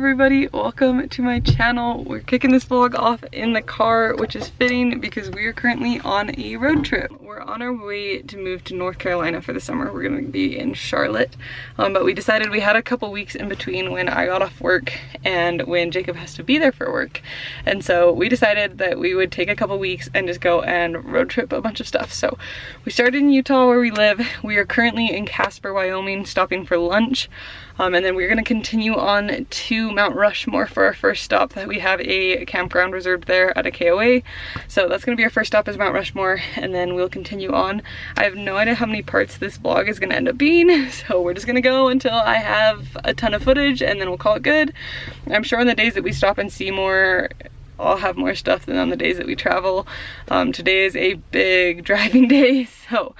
everybody, welcome to my channel. We're kicking this vlog off in the car, which is fitting because we are currently on a road trip. We're on our way to move to North Carolina for the summer. We're gonna be in Charlotte, but we decided we had a couple weeks in between when I got off work and when Jacob has to be there for work. And so we decided that we would take a couple weeks and just go and road trip a bunch of stuff. So we started in Utah where we live. We are currently in Casper, Wyoming, stopping for lunch. And then we're gonna continue on to Mount Rushmore for our first stop. That we have a campground reserved there at a KOA. So that's gonna be our first stop is Mount Rushmore, and then we'll continue on. I have no idea how many parts this vlog is gonna end up being, so we're just gonna go until I have a ton of footage and then we'll call it good. I'm sure on the days that we stop and see more, I'll have more stuff than on the days that we travel. Today is a big driving day, so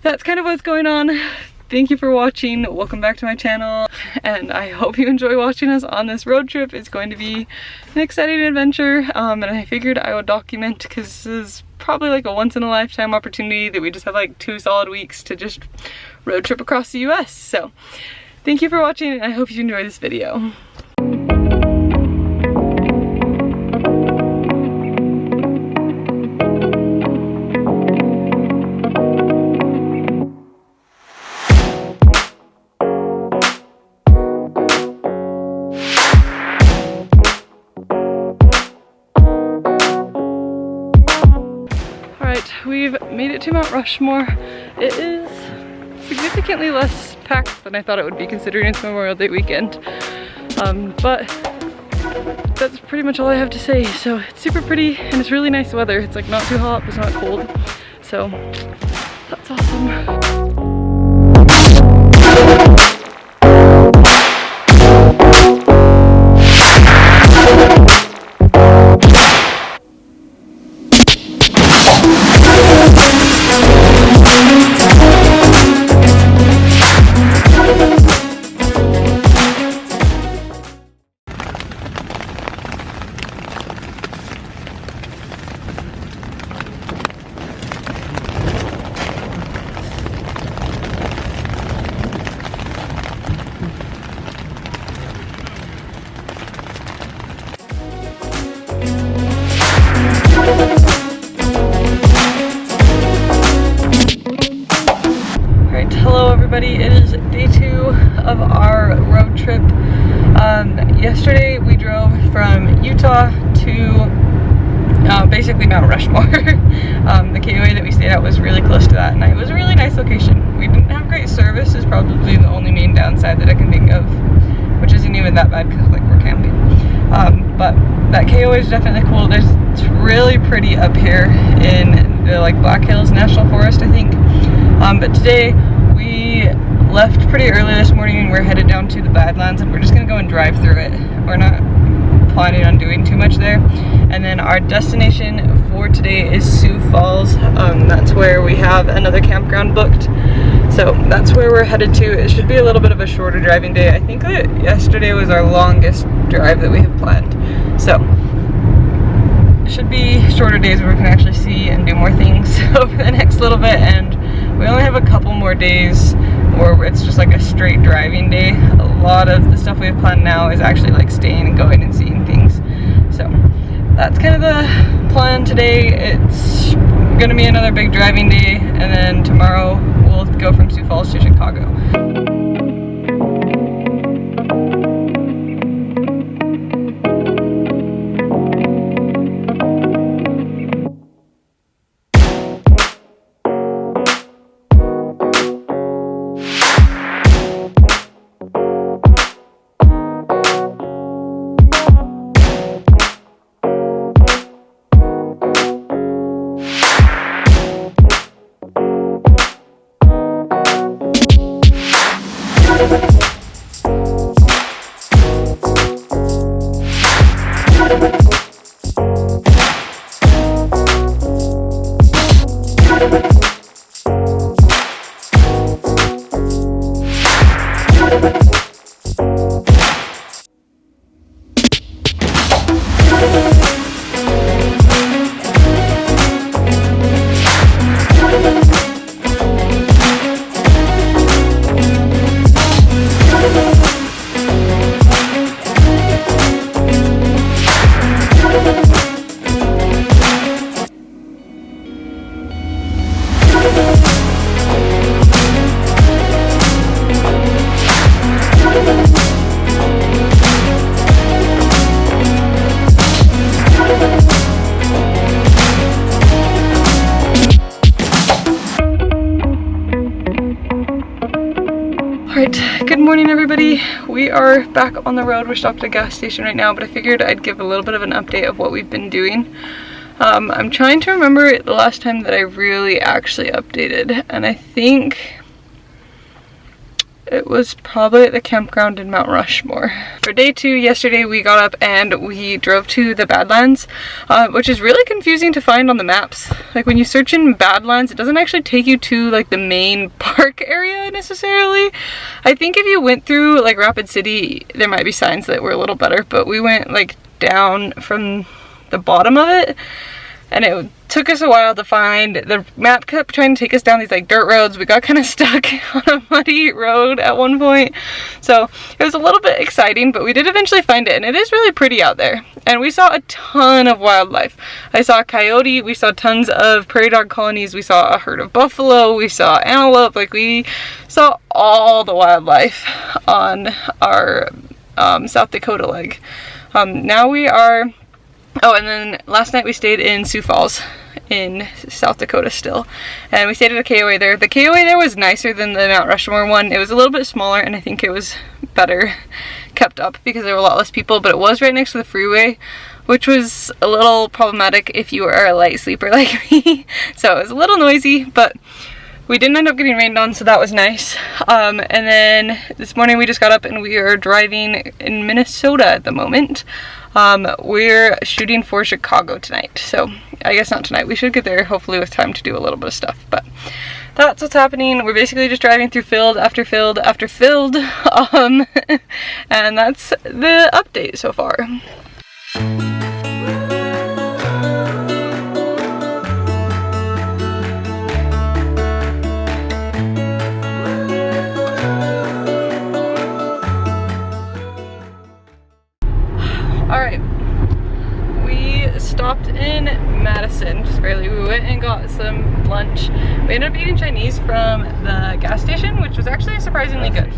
that's kind of what's going on. Thank you for watching. Welcome back to my channel, and I hope you enjoy watching us on this road trip. It's going to be an exciting adventure, and I figured I would document because this is probably like a once-in-a-lifetime opportunity that we just have like 2 solid weeks to just road trip across the US. So thank you for watching, and I hope you enjoy this video. We've made it to Mount Rushmore. It is significantly less packed than I thought it would be considering it's Memorial Day weekend. But that's pretty much all I have to say. So it's super pretty and it's really nice weather. It's like not too hot, but it's not cold. So that's awesome. Hello everybody, it is day 2 of our road trip. Yesterday we drove from Utah to basically Mount Rushmore. The KOA that we stayed at was really close to that, and it was a really nice location. We didn't have great service, is probably the only main downside that I can think of, which isn't even that bad because like we're camping. But that KOA is definitely cool. It's really pretty up here in the like Black Hills National Forest, I think. But today we left pretty early this morning and we're headed down to the Badlands, and we're just gonna go and drive through it. We're not planning on doing too much there. And then our destination for today is Sioux Falls. That's where we have another campground booked. So that's where we're headed to. It should be a little bit of a shorter driving day. I think that yesterday was our longest drive that we have planned. So it should be shorter days where we can actually see and do more things over the next little bit. And we only have a couple more days where it's just like a straight driving day. A lot of the stuff we have planned now is actually like staying and going and seeing things. So that's kind of the plan today. It's gonna be another big driving day, and then tomorrow we'll go from Sioux Falls to Chicago. are back on the road. We're stopped at a gas station right now, but I figured I'd give a little bit of an update of what we've been doing. I'm trying to remember the last time that I really actually updated, and I think it was probably at the campground in Mount Rushmore. For day 2, yesterday we got up and we drove to the Badlands, which is really confusing to find on the maps. Like when you search in Badlands, it doesn't actually take you to like the main park area necessarily. I think if you went through like Rapid City, there might be signs that were a little better, but we went like down from the bottom of it, and it took us a while to find. The map kept trying to take us down these like dirt roads. We got kind of stuck on a muddy road at one point, so it was a little bit exciting, but we did eventually find it, and it is really pretty out there. And we saw a ton of wildlife. I saw a coyote, we saw tons of prairie dog colonies, we saw a herd of buffalo, we saw antelope. Like we saw all the wildlife on our South Dakota leg. Now we are, oh, and then last night we stayed in Sioux Falls in South Dakota still, and we stayed at a KOA there. The KOA there was nicer than the Mount Rushmore one. It was a little bit smaller, and I think it was better kept up because there were a lot less people, but it was right next to the freeway, which was a little problematic if you are a light sleeper like me. So it was a little noisy, but we didn't end up getting rained on, so that was nice. And then this morning we just got up and we are driving in Minnesota at the moment. We're shooting for Chicago tonight, so I guess not tonight. We should get there hopefully with time to do a little bit of stuff, but that's what's happening. We're basically just driving through field after field after field, and that's the update so far. Alright, we stopped in Madison, just barely. We went and got some lunch. We ended up eating Chinese from the gas station, which was actually surprisingly good.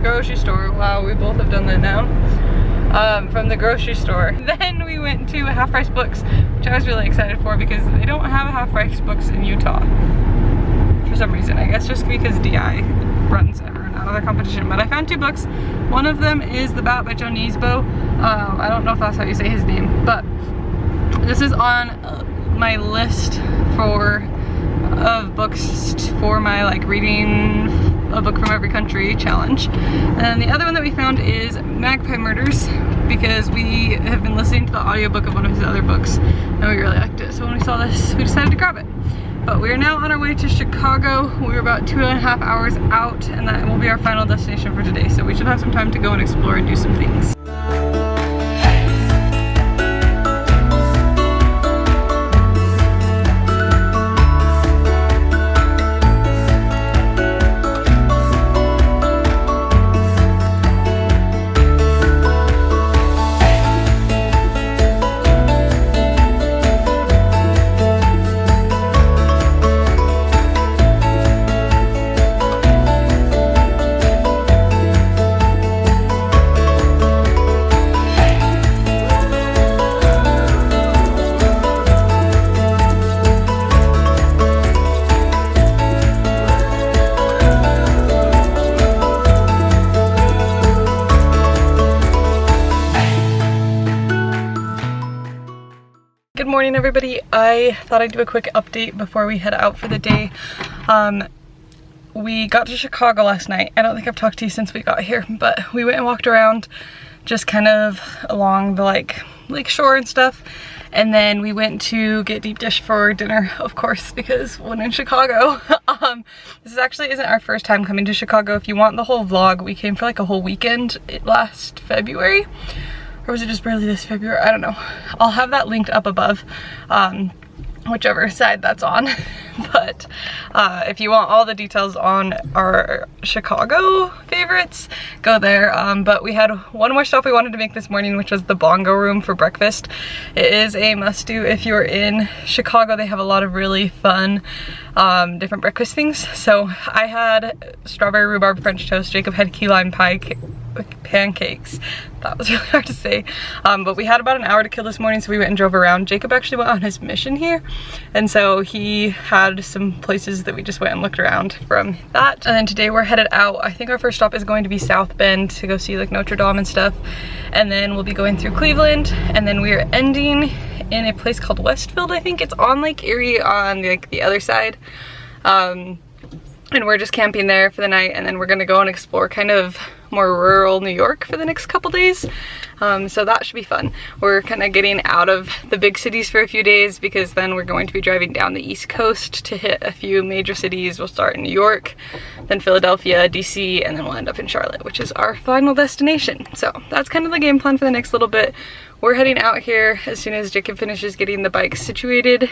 Grocery store. Wow, we both have done that now. From the grocery store. Then we went to Half Price Books, which I was really excited for because they don't have a Half Price Books in Utah for some reason. I guess just because DI runs another competition. But I found 2 books. One of them is The Bat by Joe Nisbo. I don't know if that's how you say his name, but this is on my list of books for my like reading a book from every country challenge. And the other one that we found is Magpie Murders, because we have been listening to the audiobook of one of his other books and we really liked it. So when we saw this, we decided to grab it. But we are now on our way to Chicago. We're about 2.5 hours out, and that will be our final destination for today. So we should have some time to go and explore and do some things. Good morning, everybody. I thought I'd do a quick update before we head out for the day. We got to Chicago last night. I don't think I've talked to you since we got here, but we went and walked around just kind of along the like lake shore and stuff. And then we went to get deep dish for dinner, of course, because when in Chicago. This actually isn't our first time coming to Chicago. If you want the whole vlog, we came for like a whole weekend last February. Or was it just barely this February? I don't know. I'll have that linked up above, whichever side that's on. But if you want all the details on our Chicago favorites, go there. But we had one more stop we wanted to make this morning, which was the Bongo Room for breakfast. It is a must-do if you're in Chicago. They have a lot of really fun different breakfast things. So I had strawberry rhubarb French toast. Jacob had key lime pie pancakes. That was really hard to say. But we had about an hour to kill this morning, so we went and drove around. Jacob actually went on his mission here, and so he had some places that we just went and looked around from that. And then today we're headed out. I think our first stop is going to be South Bend to go see like Notre Dame and stuff, and then we'll be going through Cleveland, and then we are ending in a place called Westfield. I think it's on Lake Erie on like the other side. And we're just camping there for the night, and then we're gonna go and explore kind of more rural New York for the next couple days. So that should be fun. We're kind of getting out of the big cities for a few days, because then we're going to be driving down the East Coast to hit a few major cities. We'll start in New York, then Philadelphia, DC, and then we'll end up in Charlotte, which is our final destination. So that's kind of the game plan for the next little bit. We're heading out here as soon as Jacob finishes getting the bike situated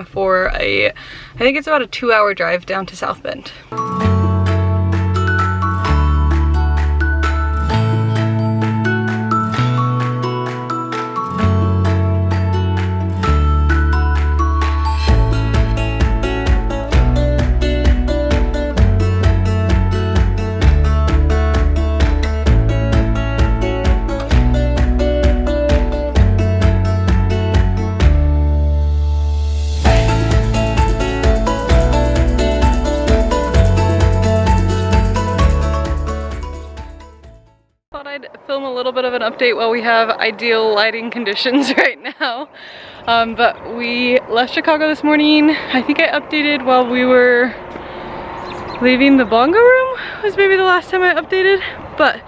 for I think it's about a 2-hour drive down to South Bend. Film a little bit of an update while we have ideal lighting conditions right now. But we left Chicago this morning. I think I updated while we were leaving the bongo room, was maybe the last time I updated. But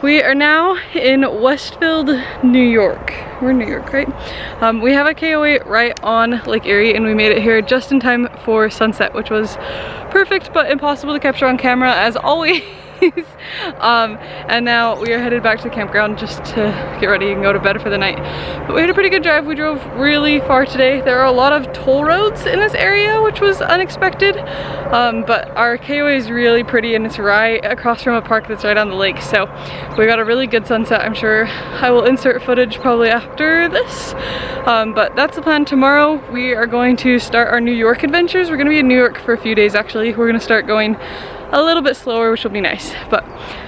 we are now in Westfield, New York. We're in New York, right? We have a KOA right on Lake Erie, and we made it here just in time for sunset, which was perfect but impossible to capture on camera as always. And now we are headed back to the campground just to get ready and go to bed for the night. But we had a pretty good drive. We drove really far today. There are a lot of toll roads in this area, which was unexpected. But our KOA is really pretty, and it's right across from a park that's right on the lake. So we got a really good sunset. I'm sure I will insert footage probably after this. But that's the plan. Tomorrow we are going to start our New York adventures. We're going to be in New York for a few days actually. We're going to start going a little bit slower, which will be nice. But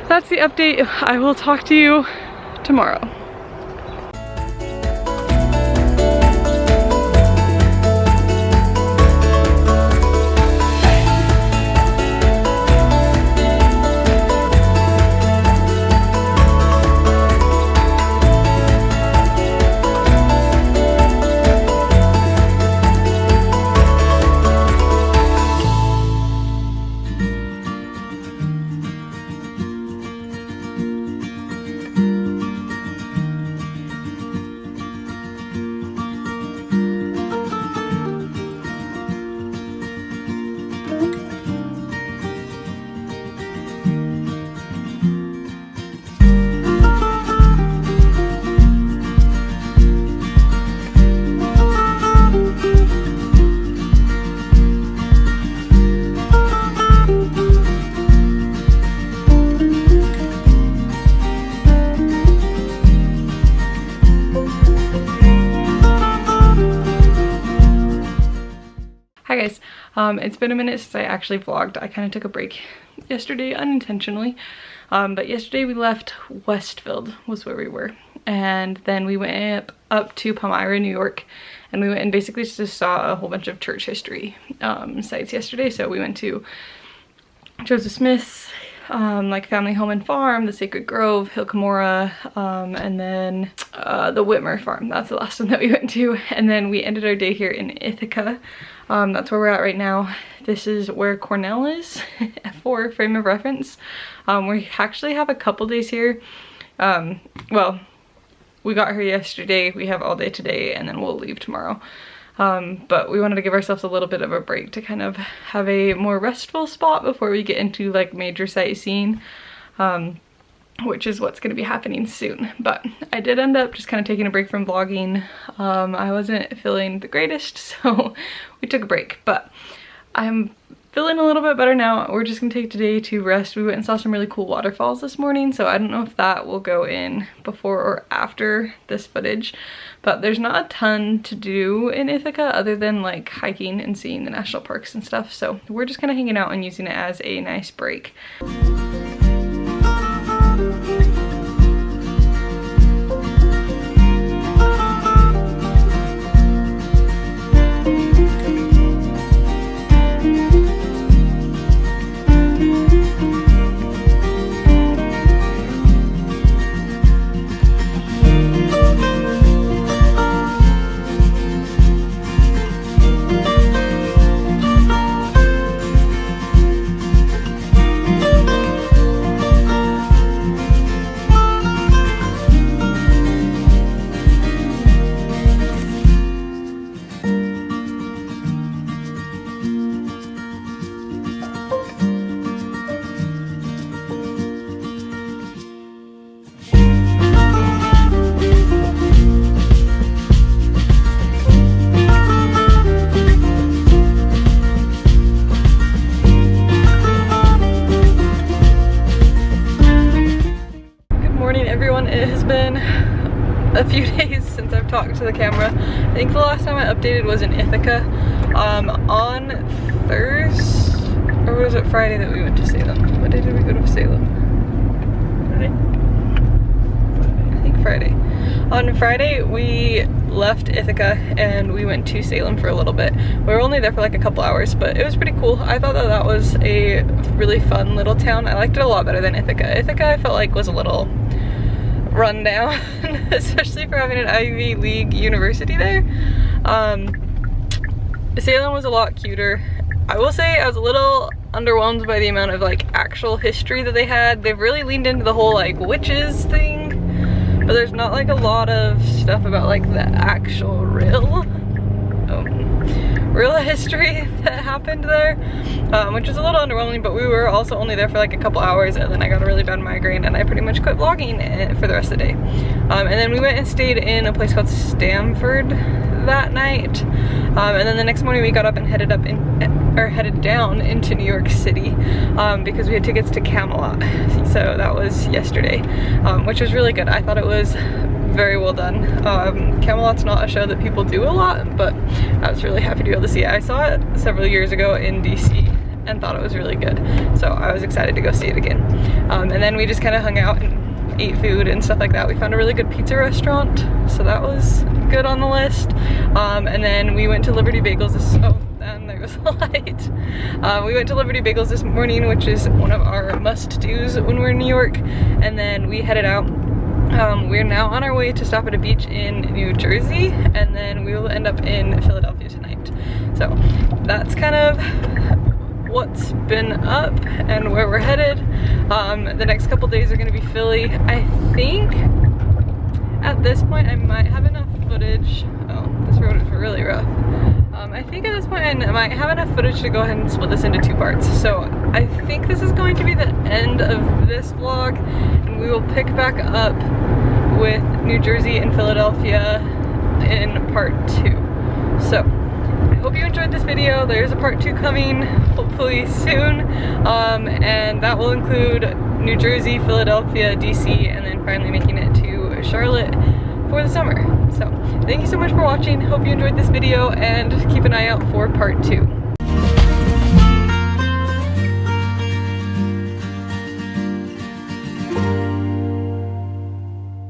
that's the update. I will talk to you tomorrow. Hi guys, it's been a minute since I actually vlogged. I kind of took a break yesterday unintentionally, but yesterday we left Westfield was where we were, and then we went up to Palmyra, New York, and we went and basically just saw a whole bunch of church history sites yesterday. So we went to Joseph Smith's like family home and farm, the Sacred Grove, Hill Cumorah, and then the Whitmer farm. That's the last one that we went to. And then we ended our day here in Ithaca. That's where we're at right now. This is where Cornell is for frame of reference. We actually have a couple days here. Well, we got here yesterday, we have all day today, and then we'll leave tomorrow. But we wanted to give ourselves a little bit of a break to kind of have a more restful spot before we get into like major sightseeing, which is what's going to be happening soon. But I did end up just kind of taking a break from vlogging. I wasn't feeling the greatest, so we took a break, but I'm feeling a little bit better now. We're just gonna take today to rest. We went and saw some really cool waterfalls this morning, so I don't know if that will go in before or after this footage, but there's not a ton to do in Ithaca other than like hiking and seeing the national parks and stuff, so we're just kind of hanging out and using it as a nice break. updated was in Ithaca. On Thursday, or was it Friday that we went to Salem? What day did we go to Salem? I think Friday. On Friday, we left Ithaca and we went to Salem for a little bit. We were only there for like a couple hours, but it was pretty cool. I thought that that was a really fun little town. I liked it a lot better than Ithaca. Ithaca I felt like was a little run down, especially for having an Ivy League university there. Salem was a lot cuter. I will say I was a little underwhelmed by the amount of like actual history that they had. They've really leaned into the whole like witches thing, but there's not like a lot of stuff about like the actual real history that happened there, which was a little underwhelming, but we were also only there for like a couple hours, and then I got a really bad migraine and I pretty much quit vlogging for the rest of the day. And then we went and stayed in a place called Stamford that night, and then the next morning we got up and headed down into New York City, because we had tickets to Camelot. So that was yesterday, which was really good. I thought it was very well done. Camelot's not a show that people do a lot, but I was really happy to be able to see it. I saw it several years ago in DC and thought it was really good, so I was excited to go see it again. And then we just kind of hung out and ate food and stuff like that. We found a really good pizza restaurant, so that was good on the list. And then we went to Liberty Bagels and there was a light. We went to Liberty Bagels this morning, which is one of our must-dos when we're in New York, and then we headed out. We're now on our way to stop at a beach in New Jersey, and then we will end up in Philadelphia tonight. So that's kind of what's been up and where we're headed. The next couple days are going to be Philly. I think at this point I might have enough footage. Oh, this road is really rough. I think at this point I might have enough footage to go ahead and split this into 2 parts. So I think this is going to be the end of this vlog, and we will pick back up with New Jersey and Philadelphia in part 2. So I hope you enjoyed this video. There's a part 2 coming hopefully soon, and that will include New Jersey, Philadelphia, DC, and then finally making it to Charlotte for the summer. So thank you so much for watching. Hope you enjoyed this video, and keep an eye out for part 2.